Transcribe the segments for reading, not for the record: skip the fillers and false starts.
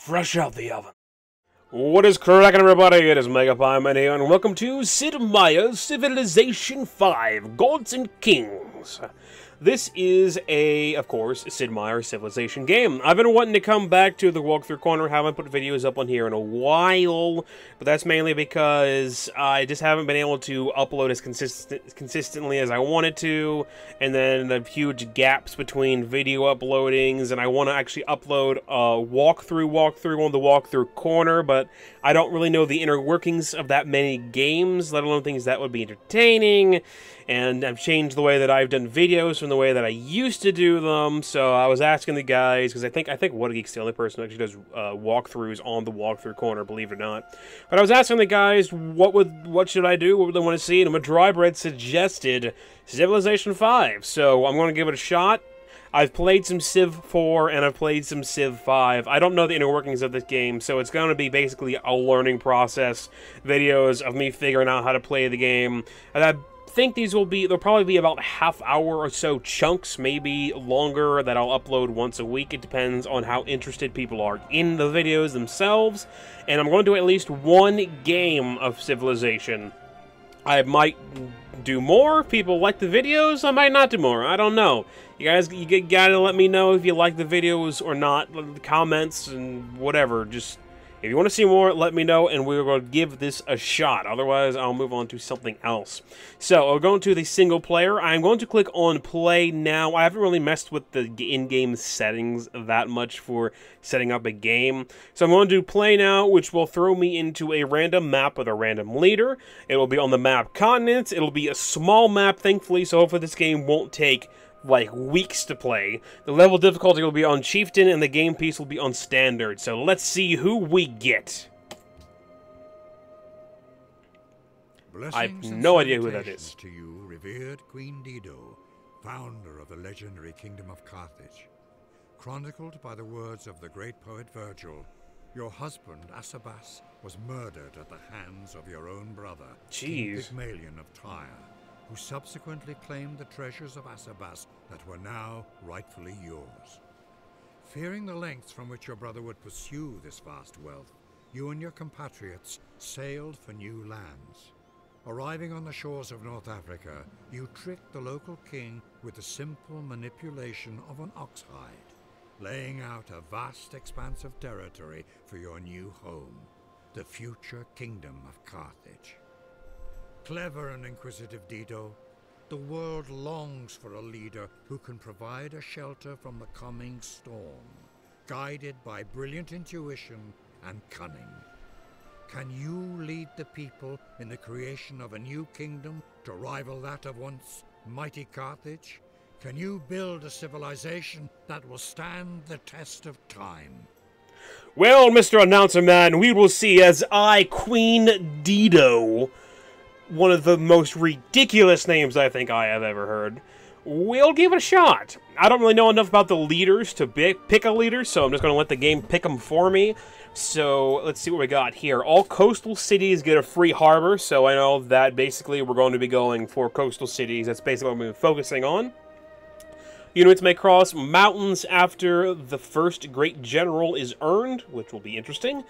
fresh out the oven. What is cracking, everybody? It is Megapieman here, and welcome to Sid Meier's Civilization 5, Gods and Kings. This is of course, Sid Meier's Civilization game. I've been wanting to come back to the walkthrough corner, haven't put videos up on here in a while, but that's mainly because I just haven't been able to upload as consistently as I wanted to, and then the huge gaps between video uploadings, and I want to actually upload a walkthrough on the walkthrough corner, but I don't really know the inner workings of that many games, let alone things that would be entertaining. And I've changed the way that I've done videos from the way that I used to do them. So I was asking the guys, because I think What Geek's the only person who actually does walkthroughs on the walkthrough corner, believe it or not. But I was asking the guys, what should I do? What would they want to see? And Madrybread suggested Civilization 5. So I'm going to give it a shot. I've played some Civ 4 and I've played some Civ 5. I don't know the inner workings of this game, so it's going to be basically a learning process. Videos of me figuring out how to play the game. And I think they'll probably be about half-hour or so chunks, maybe longer, that I'll upload once a week. It depends on how interested people are in the videos themselves. And I'm going to do at least one game of Civilization. I might do more. If people like the videos, I might not do more. I don't know. You guys, you gotta let me know if you like the videos or not. The comments and whatever. Just, if you want to see more, let me know, and we're going to give this a shot. Otherwise, I'll move on to something else. So, I'll go into the single player. I'm going to click on play now. I haven't really messed with the in-game settings that much for setting up a game. So I'm going to do play now, which will throw me into a random map with a random leader. It will be on the map continents. It'll be a small map, thankfully, so hopefully this game won't take like weeks to play. The level difficulty will be on Chieftain, and the game piece will be on Standard. So let's see who we get. I have no idea who that is. To you, revered Queen Dido, founder of the legendary Kingdom of Carthage. Chronicled by the words of the great poet Virgil, your husband, Asabas, was murdered at the hands of your own brother, King Pygmalion of Tyre, who subsequently claimed the treasures of Asabas that were now rightfully yours. Fearing the lengths from which your brother would pursue this vast wealth, you and your compatriots sailed for new lands. Arriving on the shores of North Africa, you tricked the local king with the simple manipulation of an ox hide, laying out a vast expanse of territory for your new home, the future Kingdom of Carthage. Clever and inquisitive Dido, the world longs for a leader who can provide a shelter from the coming storm, guided by brilliant intuition and cunning. Can you lead the people in the creation of a new kingdom to rival that of once mighty Carthage? Can you build a civilization that will stand the test of time? Well, Mr. Announcer Man, we will see as I, Queen Dido, one of the most ridiculous names I think I have ever heard, we'll give it a shot. I don't really know enough about the leaders to pick a leader, so I'm just going to let the game pick them for me. So, let's see what we got here. All coastal cities get a free harbor, so I know that basically we're going to be going for coastal cities. That's basically what we're focusing on. Units may cross mountains after the first great general is earned, which will be interesting.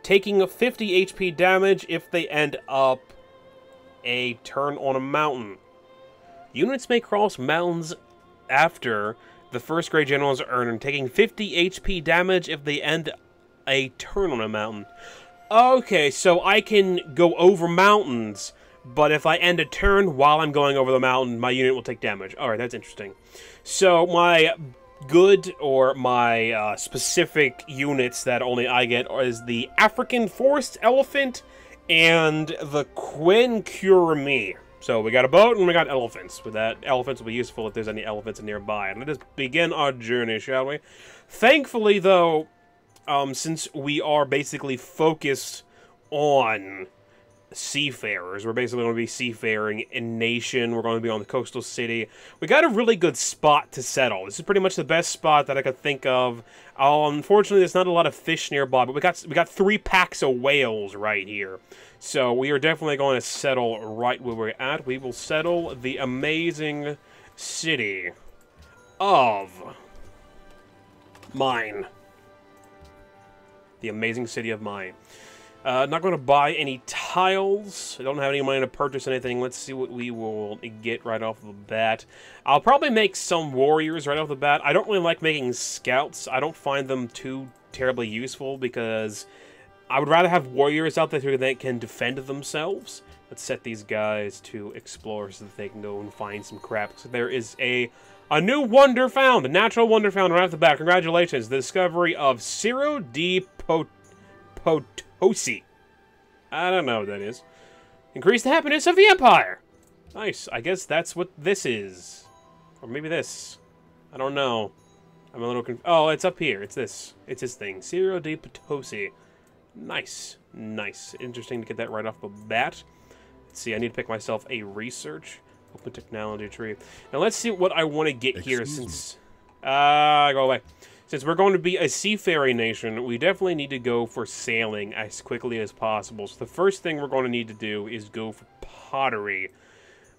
Taking 50 HP damage if they end up a turn on a mountain. Units may cross mountains after the first great general is earned, taking 50 HP damage if they end a turn on a mountain. Okay, so I can go over mountains, but if I end a turn while I'm going over the mountain, my unit will take damage. Alright, that's interesting. So my good, or my specific units that only I get, is the African Forest Elephant and the Quinquireme. So we got a boat and we got elephants. With that, elephants will be useful if there's any elephants nearby. And let us begin our journey, shall we? Thankfully, though, since we are basically focused on seafarers, we're basically going to be seafaring in nation. We're going to be on the coastal city. We got a really good spot to settle. This is pretty much the best spot that I could think of. Unfortunately, there's not a lot of fish nearby, but we got 3 packs of whales right here. So we are definitely going to settle right where we're at. We will settle the amazing city of mine. The amazing city of mine. Not going to buy any tiles. I don't have any money to purchase anything. Let's see what we will get right off the bat. I'll probably make some warriors right off the bat. I don't really like making scouts. I don't find them too terribly useful because I would rather have warriors out there who can defend themselves. Let's set these guys to explore so that they can go and find some crap. So there is a new wonder found, a natural wonder found right off the bat. Congratulations, the discovery of Ciro di Potosi. I don't know what that is. Increase the happiness of the Empire. Nice. I guess that's what this is. Or maybe this. I don't know. I'm a little oh, it's up here. It's this. It's this thing. Ciro di Potosi. Nice. Nice. Interesting to get that right off the bat. Let's see. I need to pick myself a research. Open technology tree. Now let's see what I want to get here since... go away. Since we're going to be a seafaring nation, we definitely need to go for sailing as quickly as possible. So the first thing we're going to need to do is go for pottery.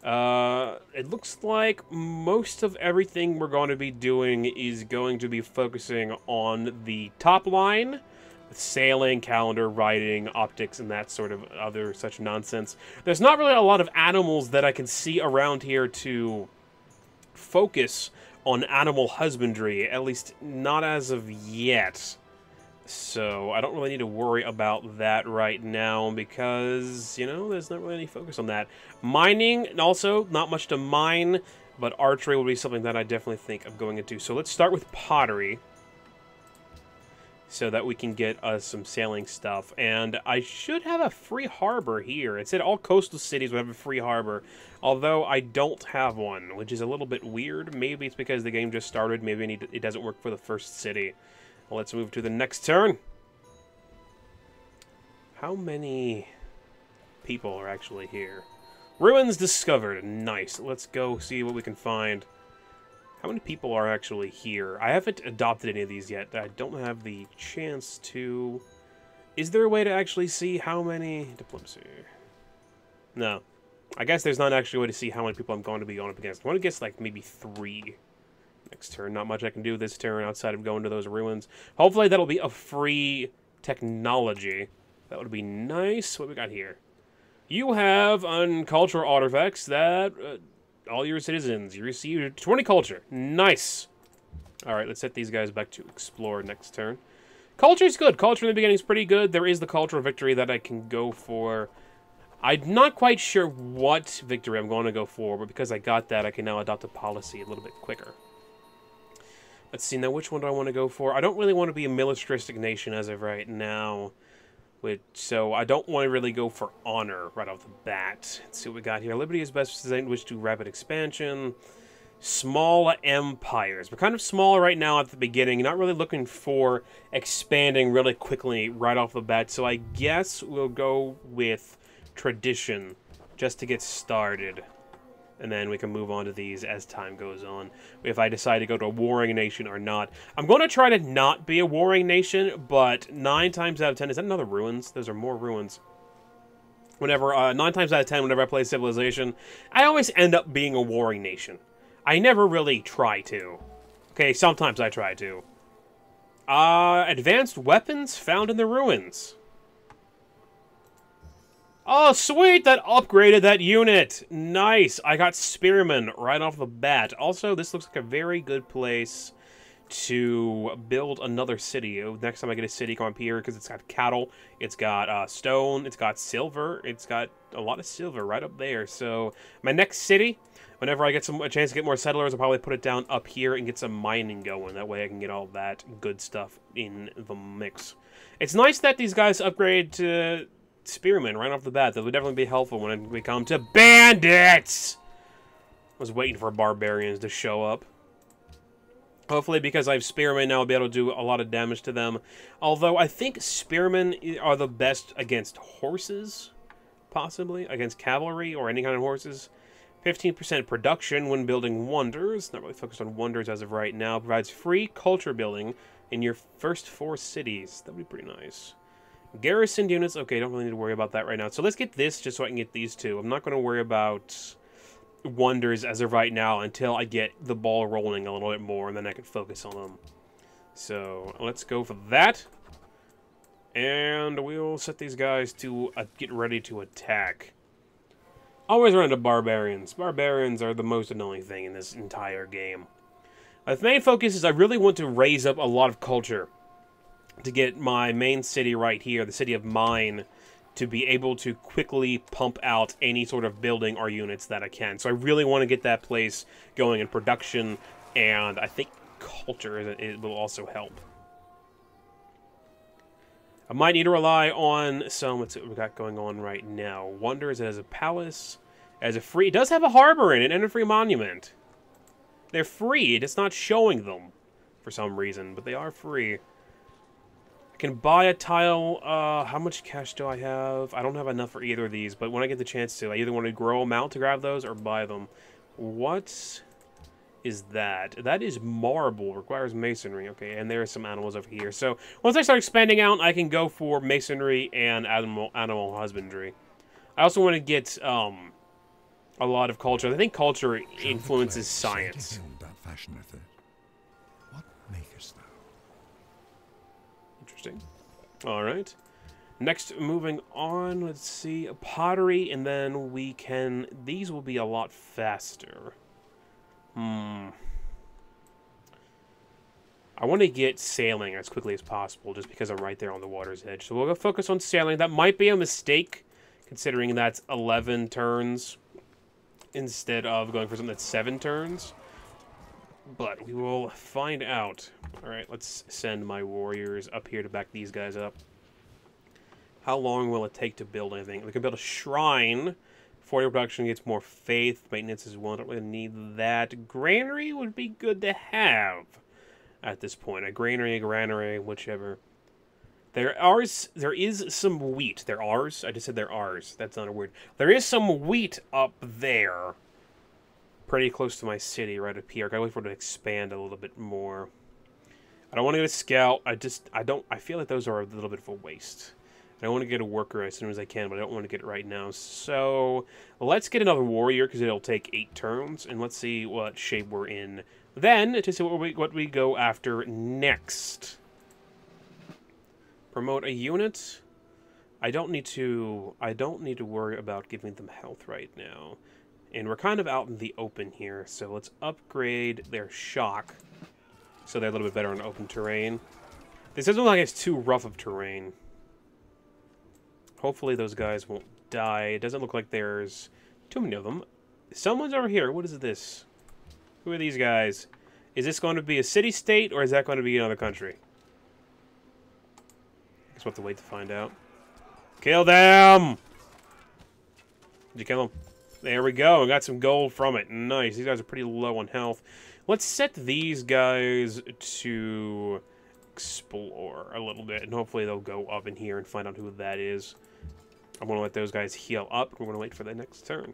It looks like most of everything we're going to be doing is going to be focusing on the top line, with sailing, calendar, writing, optics, and that sort of other such nonsense. There's not really a lot of animals that I can see around here to focus on animal husbandry, at least not as of yet. So I don't really need to worry about that right now because, you know, there's not really any focus on that. Mining, also, not much to mine, but archery will be something that I definitely think of going into. So let's start with pottery so that we can get us some sailing stuff. And I should have a free harbor here. It said all coastal cities would have a free harbor, although I don't have one, which is a little bit weird. Maybe it's because the game just started. Maybe it doesn't work for the first city. Well, let's move to the next turn. How many people are actually here? Ruins discovered. Nice. Let's go see what we can find. How many people are actually here? I haven't adopted any of these yet. I don't have the chance to... Is there a way to actually see how many... Diplomacy. No. I guess there's not actually a way to see how many people I'm going to be going up against. I want to guess like maybe 3. Next turn. Not much I can do this turn outside of going to those ruins. Hopefully that'll be a free technology. That would be nice. What we got here? You have cultural artifacts that... all your citizens, you received 20 culture. Nice. Alright, let's set these guys back to explore next turn. Culture's good. Culture in the beginning is pretty good. There is the cultural victory that I can go for. I'm not quite sure what victory I'm going to go for, but because I got that, I can now adopt a policy a little bit quicker. Let's see, now which one do I want to go for? I don't really want to be a militaristic nation as of right now. So I don't want to really go for honor right off the bat. Let's see what we got here. Liberty is best designed which to rapid expansion. Small empires. We're kind of small right now at the beginning. Not really looking for expanding really quickly right off the bat. So I guess we'll go with tradition just to get started. And then we can move on to these as time goes on, if I decide to go to a warring nation or not. I'm going to try to not be a warring nation, but 9 times out of 10... Is that another ruins? Those are more ruins. Whenever 9 times out of 10, whenever I play Civilization, I always end up being a warring nation. I never really try to. Okay, sometimes I try to. Advanced weapons found in the ruins. Oh, sweet! That upgraded that unit! Nice! I got Spearmen right off the bat. Also, this looks like a very good place to build another city. Next time I get a city, come up here, because it's got cattle, it's got stone, it's got silver, it's got a lot of silver right up there. So, my next city, whenever I get a chance to get more settlers, I'll probably put it down up here and get some mining going. That way I can get all that good stuff in the mix. It's nice that these guys upgrade to... Spearmen right off the bat. That would definitely be helpful when we come to bandits. I was waiting for barbarians to show up. Hopefully, because I have spearmen now, I'll be able to do a lot of damage to them. Although I think spearmen are the best against horses, possibly against cavalry or any kind of horses. 15% production when building wonders. Not really focused on wonders as of right now. Provides free culture building in your first 4 cities. That would be pretty nice. Garrison units, okay, don't really need to worry about that right now. So let's get this just so I can get these 2. I'm not going to worry about wonders as of right now until I get the ball rolling a little bit more, and then I can focus on them. So let's go for that. And we'll set these guys to get ready to attack. Always run into barbarians. Barbarians are the most annoying thing in this entire game. My main focus is I really want to raise up a lot of culture to get my main city right here, the city of mine, to be able to quickly pump out any sort of building or units that I can. So I really want to get that place going in production, and I think culture it will also help. I might need to rely on some. Let's see what we got going on right now. Wonders it has a palace, as a free. It does have a harbor in it and a free monument. They're free. It's not showing them for some reason, but they are free. I can buy a tile. How much cash do I have? I don't have enough for either of these, but when I get the chance to, I either want to grow them out to grab those or buy them. What is that? That is marble. Requires masonry. Okay, and there are some animals over here. So once I start expanding out, I can go for masonry and animal husbandry. I also want to get a lot of culture. I think culture influences science. What makest thou? Interesting. All right. Next, moving on, let's see, pottery, and then we can. These will be a lot faster. I want to get sailing as quickly as possible, just because I'm right there on the water's edge. So we'll go focus on sailing. That might be a mistake, considering that's 11 turns instead of going for something that's 7 turns. But we will find out. All right, let's send my warriors up here to back these guys up. How long will it take to build anything? We can build a shrine. 40 production gets more faith. Maintenance is one. Don't really need that. Granary would be good to have at this point. A granary, whichever. There is some wheat. I just said there are. That's not a word. There is some wheat up there. Pretty close to my city, right up here. I gotta wait for it to expand a little bit more. I don't want to get a scout. I feel like those are a little bit of a waste. I want to get a worker as soon as I can, but I don't want to get it right now. So let's get another warrior, because it'll take 8 turns, and let's see what shape we're in then to see what we go after next. Promote a unit. I don't need to worry about giving them health right now. And we're kind of out in the open here, so let's upgrade their shock so they're a little bit better on open terrain. This doesn't look like it's too rough of terrain. Hopefully those guys won't die. It doesn't look like there's too many of them. Someone's over here. What is this? Who are these guys? Is this going to be a city-state, or is that going to be another country? I guess we'll have to wait to find out. Kill them! Did you kill them? There we go. I got some gold from it. Nice. These guys are pretty low on health. Let's set these guys to explore a little bit, and hopefully they'll go up in here and find out who that is. I'm going to let those guys heal up. We're going to wait for the next turn.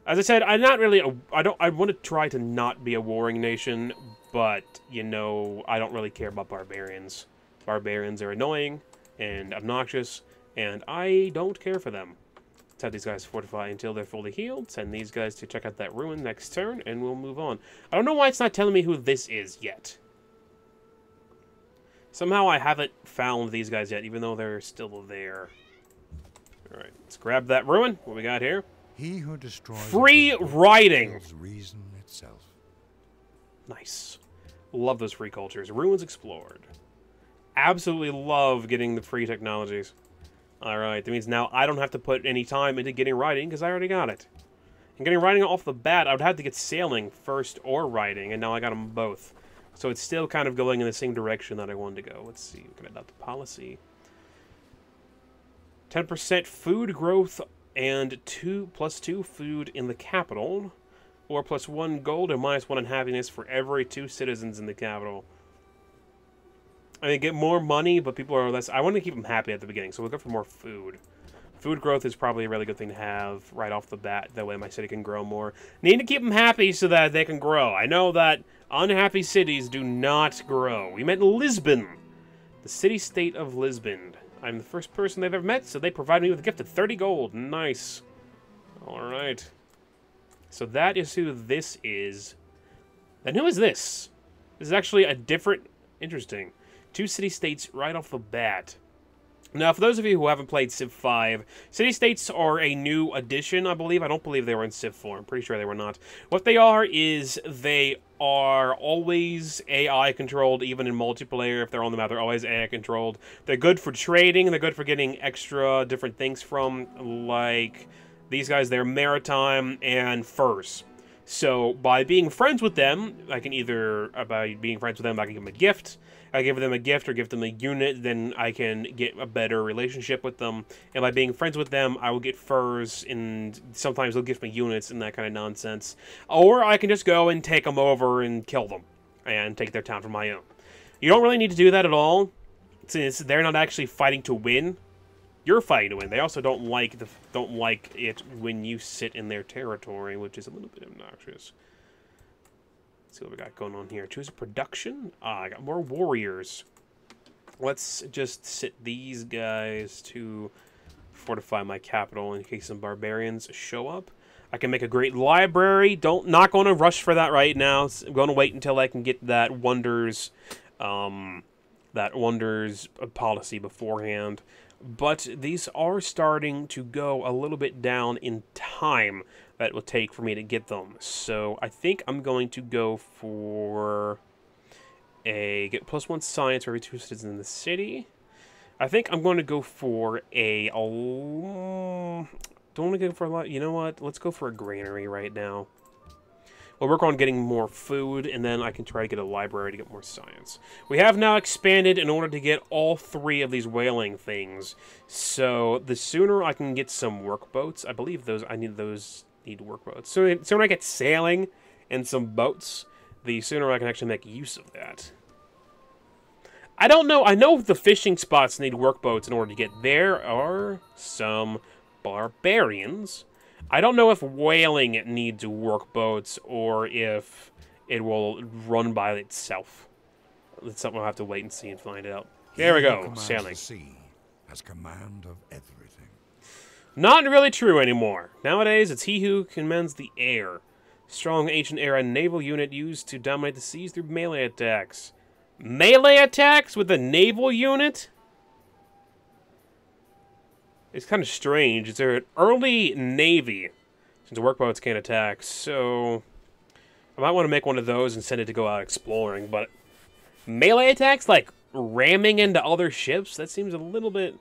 As I said, I'm not really I want to try to not be a warring nation, but, you know, I don't really care about barbarians. Barbarians are annoying and obnoxious, and I don't care for them. Let's have these guys fortify until they're fully healed. Send these guys to check out that ruin next turn, and we'll move on. I don't know why it's not telling me who this is yet. Somehow I haven't found these guys yet, even though they're still there. Alright, let's grab that ruin. What we got here? He who destroys free riding! Reason itself. Nice. Love those free cultures. Ruins explored. Absolutely love getting the free technologies. Alright, that means now I don't have to put any time into getting riding, because I already got it. And getting riding off the bat, I would have to get sailing first or riding, and now I got them both. So it's still kind of going in the same direction that I wanted to go. Let's see, we can adopt a policy. 10% food growth and +2 food in the capital, or +1 gold and -1 unhappiness for every 2 citizens in the capital. I mean, get more money, but people are less. I want to keep them happy at the beginning, so we'll go for more food. Food growth is probably a really good thing to have right off the bat. That way my city can grow more. Need to keep them happy so that they can grow. I know that unhappy cities do not grow. We met Lisbon, the city-state of Lisbon. I'm the first person they've ever met, so they provided me with a gift of 30 gold. Nice. Alright. So that is who this is. Then who is this? This is actually a different... Interesting. 2 city-states right off the bat. Now, for those of you who haven't played Civ 5, city-states are a new addition, I believe. I don't believe they were in Civ 4. I'm pretty sure they were not. What they are is they are always AI-controlled, even in multiplayer. If they're on the map, they're always AI-controlled. They're good for trading. They're good for getting extra different things from, like, these guys. They're maritime and furs. So, by being friends with them, I can either, by being friends with them, I can give them a gift. I give them a gift or give them a unit, then I can get a better relationship with them. And by being friends with them, I will get furs, and sometimes they'll give me units and that kind of nonsense. Or I can just go and take them over and kill them, and take their town for my own. You don't really need to do that at all, since they're not actually fighting to win. You're fighting to win. They also don't like it when you sit in their territory, which is a little bit obnoxious. Let's see what we got going on here. Choose a production. I got more warriors. Let's just sit these guys to fortify my capital in case some barbarians show up. I can make a great library. Not going to rush for that right now. I'm going to wait until I can get that wonders policy beforehand. But these are starting to go a little bit down in time that it will take for me to get them. So I think I'm going to go for a get +1 science for every 2 citizens in the city. I think I'm going to go for a... don't want to go for a lot. You know what? Let's go for a granary right now. We'll work on getting more food, and then I can try to get a library to get more science. We have now expanded in order to get all 3 of these whaling things. So the sooner I can get some workboats, I believe those need workboats. So the sooner I get sailing and some boats, the sooner I can actually make use of that. I don't know. I know the fishing spots need workboats in order to get there. Are some barbarians. I don't know if whaling needs workboats or if it will run by itself. That's something I'll have to wait and see and find out. There we go, sailing. The sea has command of everything. Not really true anymore. Nowadays, it's he who commands the air. Strong ancient era naval unit used to dominate the seas through melee attacks. Melee attacks with a naval unit? It's kind of strange. It's an early navy, since workboats can't attack, so I might want to make one of those and send it to go out exploring, but melee attacks, like ramming into other ships, that seems a little bit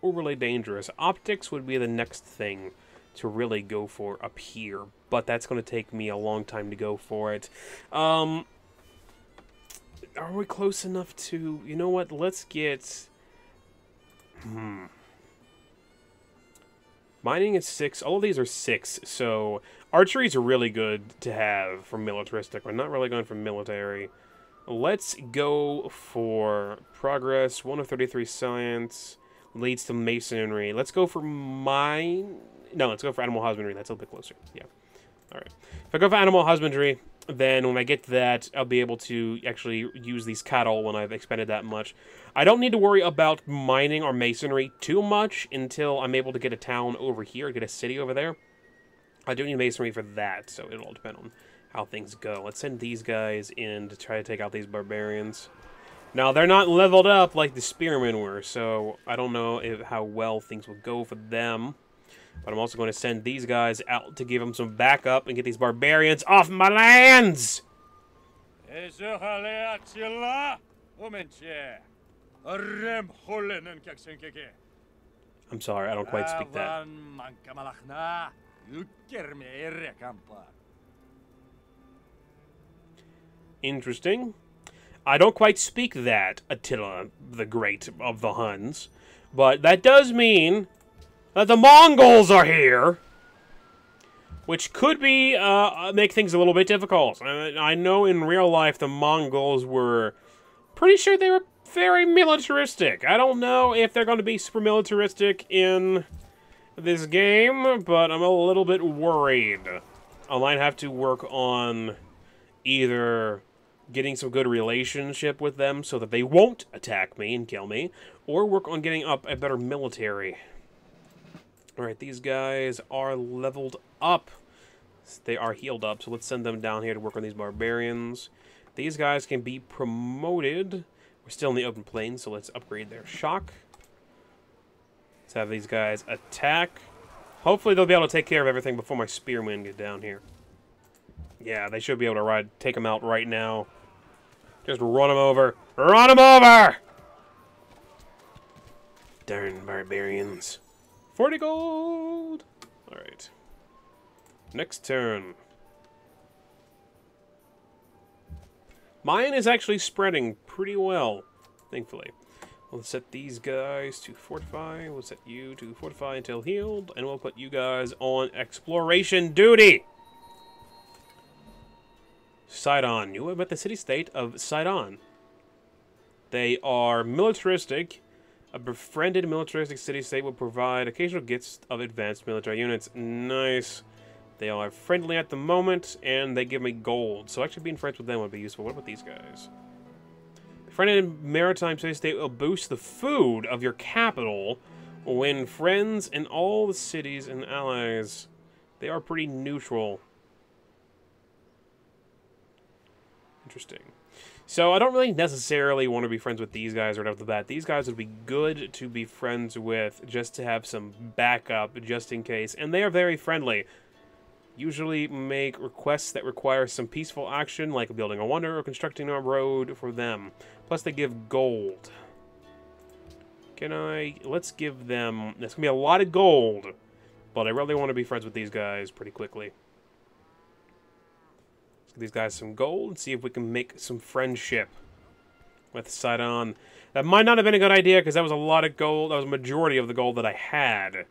overly dangerous. Optics would be the next thing to really go for up here, but that's going to take me a long time to go for it. Are we close enough to... You know what? Let's get... Mining is 6. All of these are 6, so archeries are really good to have for militaristic. We're not really going for military. Let's go for progress. 1 of 33 science leads to masonry. Let's go for mine. No, let's go for animal husbandry. That's a little bit closer. Yeah. All right. If I go for animal husbandry, then when I get that, I'll be able to actually use these cattle when I've expended that much. I don't need to worry about mining or masonry too much until I'm able to get a town over here, get a city over there. I do need masonry for that, so it'll all depend on how things go. Let's send these guys in to try to take out these barbarians. Now, they're not leveled up like the spearmen were, so I don't know how well things will go for them. But I'm also going to send these guys out to give them some backup and get these barbarians off my lands! I'm sorry, I don't quite speak that. Interesting. I don't quite speak that, Attila the Great of the Huns. But that does mean that the Mongols are here, which could be make things a little bit difficult. I know in real life the Mongols were pretty sure they were very militaristic. I don't know if they're going to be super militaristic in this game, but I'm a little bit worried. I might have to work on either getting some good relationship with them so that they won't attack me and kill me, or work on getting up a better military. Alright, these guys are leveled up. They are healed up, so let's send them down here to work on these barbarians. These guys can be promoted We're still in the open plains, so let's upgrade their shock. Let's have these guys attack. Hopefully they'll be able to take care of everything before my spearmen get down here. Yeah, they should be able to take them out right now. Just run them over. Run them over! Darn barbarians. 40 gold! Alright. Next turn. Mine is actually spreading pretty well, thankfully. We'll set these guys to fortify. We'll set you to fortify until healed. And we'll put you guys on exploration duty! Sidon. You know about the city-state of Sidon. They are militaristic. A befriended militaristic city-state will provide occasional gifts of advanced military units. Nice. They are friendly at the moment, and they give me gold. So actually being friends with them would be useful. What about these guys? Befriended maritime city-state will boost the food of your capital when friends in all the cities and allies. They are pretty neutral. Interesting. So I don't really necessarily want to be friends with these guys right off the bat. These guys would be good to be friends with just to have some backup just in case. And they are very friendly. Usually make requests that require some peaceful action, like building a wonder or constructing a road for them. Plus they give gold. Let's give them... There's going to be a lot of gold. But I really want to be friends with these guys pretty quickly. Give these guys some gold and see if we can make some friendship with Sidon. That might not have been a good idea because that was a lot of gold. That was a majority of the gold that I had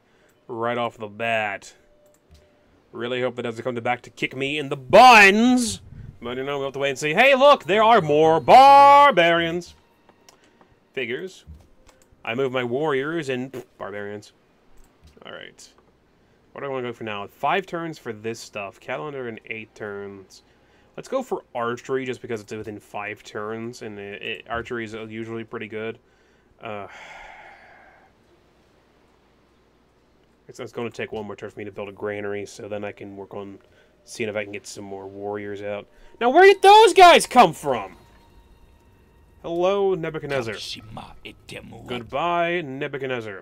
right off the bat. Really hope that doesn't come back to kick me in the buns. But you know, we'll have to wait and see. Hey, look, there are more barbarians. Figures. I move my warriors and barbarians. All right. What do I want to go for now? 5 turns for this stuff. Calendar and 8 turns. Let's go for archery just because it's within 5 turns, and archery is usually pretty good. It's going to take one more turn for me to build a granary, so then I can work on seeing if I can get some more warriors out. Now, where did those guys come from? Hello, Nebuchadnezzar. Goodbye, Nebuchadnezzar.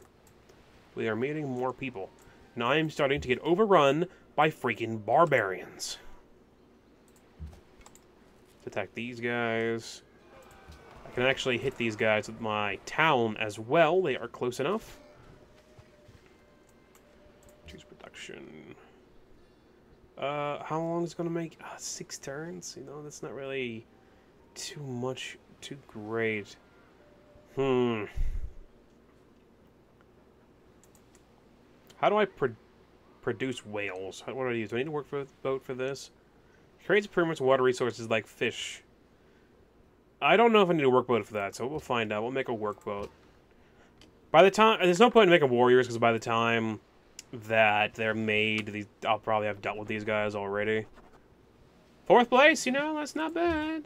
We are meeting more people. Now I am starting to get overrun by freaking barbarians. Let's attack these guys. I can actually hit these guys with my town as well. They are close enough. Choose production. How long is it going to make? 6 turns? You know, that's not really too much, too great. How do I produce whales? What do I use? Do I need to work for a boat for this? Creates permanent water resources like fish. I don't know if I need a workboat for that, so we'll find out. We'll make a workboat. By the time... There's no point in making warriors, because by the time that they're made, I'll probably have dealt with these guys already. 4th place, you know, that's not bad.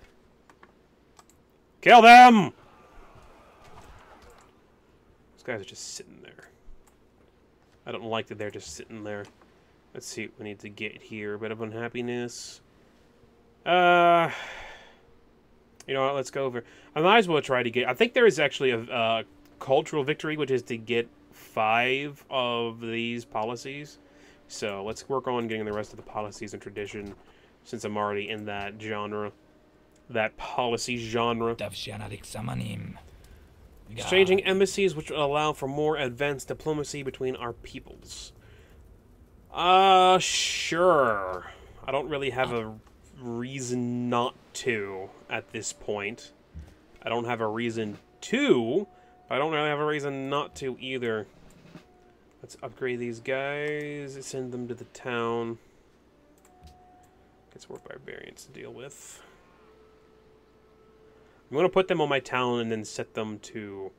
Kill them! These guys are just sitting there. I don't like that they're just sitting there. Let's see what we need to get here. A bit of unhappiness. You know what, let's go over... I might as well try to get... I think there is actually a cultural victory, which is to get 5 of these policies. So let's work on getting the rest of the policies and tradition, since I'm already in that genre. That policy genre. Exchanging embassies, which will allow for more advanced diplomacy between our peoples. Sure. I don't really have a reason not to at this point. I don't have a reason to, but I don't really have a reason not to either. Let's upgrade these guys, send them to the town. Get some more barbarians to deal with. I'm going to put them on my town and then set them to...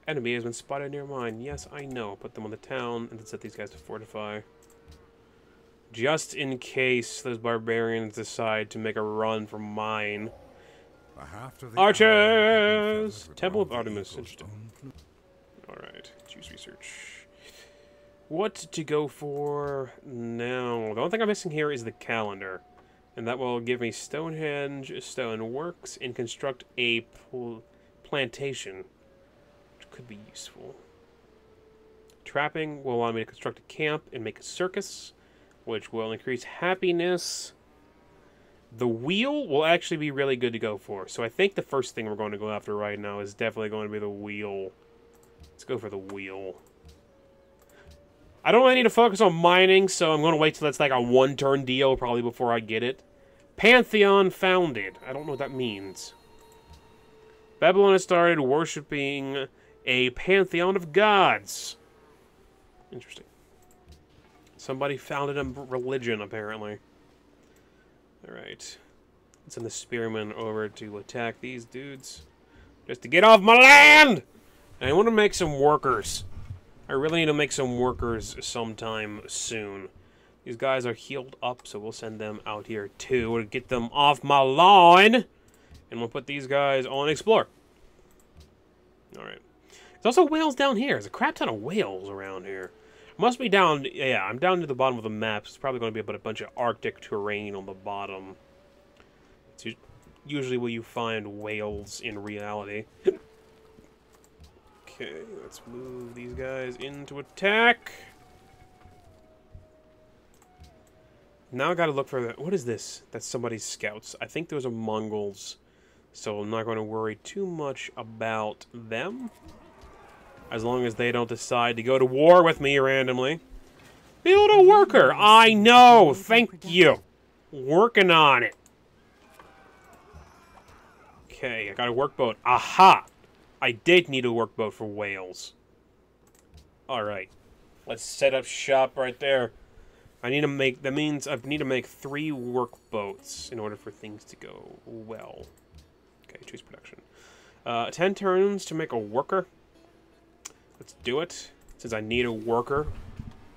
Enemy has been spotted near mine. Yes, I know. Put them on the town and then set these guys to fortify. Just in case those barbarians decide to make a run for mine. Archers! Temple of Artemis. Interesting. Alright, choose research. What to go for now? The only thing I'm missing here is the calendar. And that will give me Stonehenge, Stoneworks, and construct a plantation, which could be useful. Trapping will allow me to construct a camp and make a circus, which will increase happiness. The wheel will actually be really good to go for. So I think the first thing we're going to go after right now is definitely going to be the wheel. Let's go for the wheel. I don't really need to focus on mining, so I'm going to wait till it's like a one-turn deal probably before I get it. Pantheon founded. I don't know what that means. Babylon has started worshipping a pantheon of gods. Interesting. Somebody founded a religion, apparently. Alright. Let's send the spearmen over to attack these dudes. Just to get off my land! And I want to make some workers. I really need to make some workers sometime soon. These guys are healed up, so we'll send them out here too to get them off my lawn. And we'll put these guys on explore. Alright. There's also whales down here. There's a crap ton of whales around here. Must be down... Yeah, I'm down to the bottom of the map. It's probably going to be about a bunch of Arctic terrain on the bottom. It's usually where you find whales in reality. Okay, let's move these guys into attack. Now I gotta look for the... What is this? That's somebody's scouts. I think those are Mongols. So I'm not going to worry too much about them. As long as they don't decide to go to war with me randomly. Build a worker! I know! Thank you! Working on it. Okay, I got a workboat. Aha! I did need a workboat for whales. Alright. Let's set up shop right there. I need to make... That means I need to make 3 workboats in order for things to go well. Okay, choose production. 10 turns to make a worker. Let's do it, since I need a worker.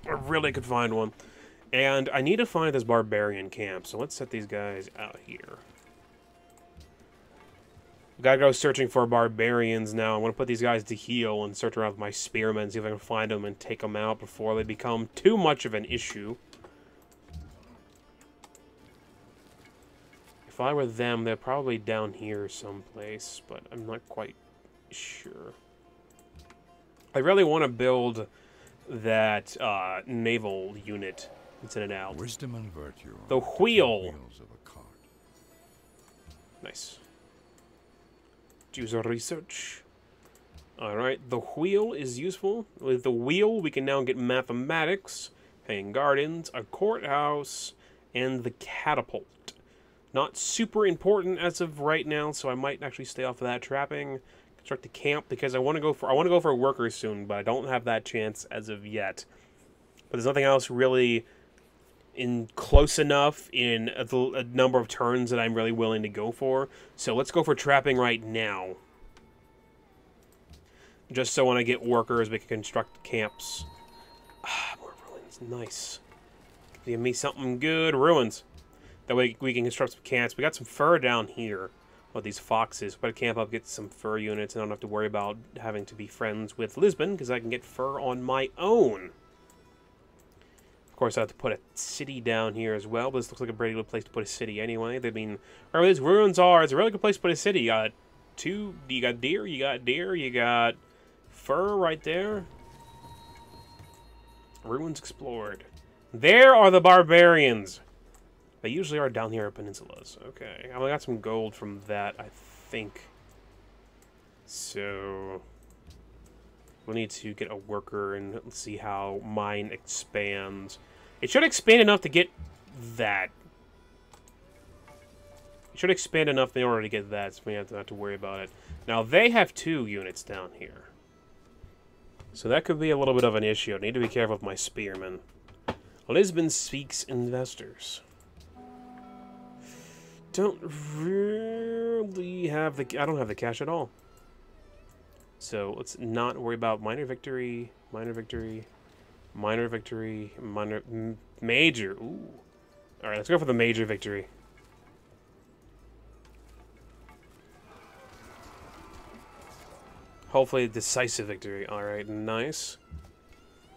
I really could find one. And I need to find this barbarian camp, so let's set these guys out here. Gotta go searching for barbarians now. I want to put these guys to heal and search around with my spearmen, see if I can find them and take them out before they become too much of an issue. If I were them, they're probably down here someplace, but I'm not quite sure. I really want to build that naval unit and send it out. Wisdom and virtue. The wheel. Wheels of a cart. Nice. User research. Alright, the wheel is useful. With the wheel, we can now get mathematics, hanging gardens, a courthouse, and the catapult. Not super important as of right now, so I might actually stay off of that. Trapping. Construct a camp because I want to go for a worker soon, but I don't have that chance as of yet. But there's nothing else really in close enough in a number of turns that I'm really willing to go for. So let's go for trapping right now. Just so when I get workers, we can construct camps. Ah, more ruins. Nice. Give me something good. Ruins. That way we can construct some camps. We got some fur down here. Well, these foxes. Put a camp up, get some fur units, and I don't have to worry about having to be friends with Lisbon, because I can get fur on my own. Of course, I have to put a city down here as well, but this looks like a pretty good place to put a city anyway. I mean, wherever these ruins are, it's a really good place to put a city. You got deer, you got fur right there. Ruins explored. There are the barbarians. They usually are down here at peninsulas. Okay, I got some gold from that, I think. So we'll need to get a worker and let's see how mine expands. It should expand enough to get that. It should expand enough in order to get that, so we have to not to worry about it. Now they have 2 units down here, so that could be a little bit of an issue. I need to be careful with my spearmen. Lisbon speaks investors. Don't really have the... I don't have the cash at all. So let's not worry about minor victory, minor victory, minor victory, major. Ooh. All right, let's go for the major victory. Hopefully a decisive victory. All right, nice.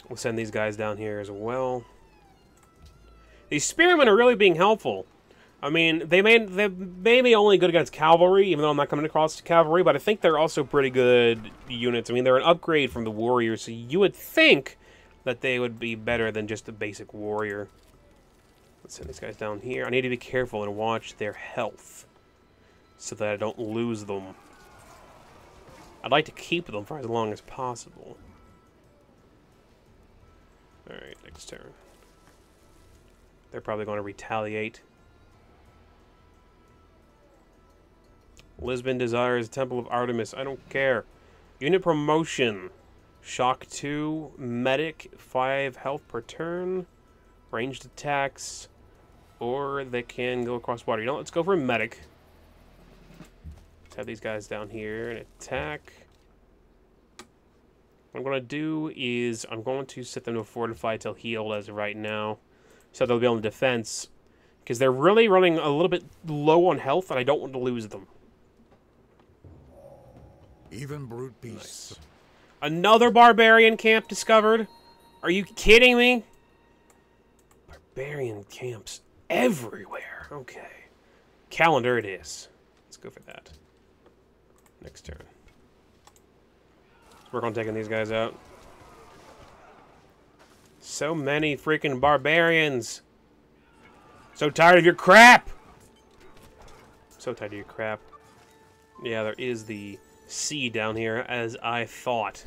We'll send these guys down here as well. These spearmen are really being helpful. I mean, they may be only good against cavalry, even though I'm not coming across cavalry, but I think they're also pretty good units. I mean, they're an upgrade from the warriors, so you would think that they would be better than just a basic warrior. Let's send these guys down here. I need to be careful and watch their health so that I don't lose them. I'd like to keep them for as long as possible. Alright, next turn. They're probably going to retaliate. Lisbon desires Temple of Artemis. I don't care. Unit promotion. Shock 2. Medic. 5 health per turn. Ranged attacks. Or they can go across water. You know, let's go for a medic. Let's have these guys down here and attack. What I'm going to do is I'm going to set them to fortify till healed as of right now. So they'll be on the defense. Because they're really running a little bit low on health and I don't want to lose them. Even brute beasts. Nice. Another barbarian camp discovered? Are you kidding me? Barbarian camps everywhere. Okay. Calendar it is. Let's go for that. Next turn. Let's work on taking these guys out. So many freaking barbarians. So tired of your crap. So tired of your crap. Yeah, there is the sea down here, as I thought.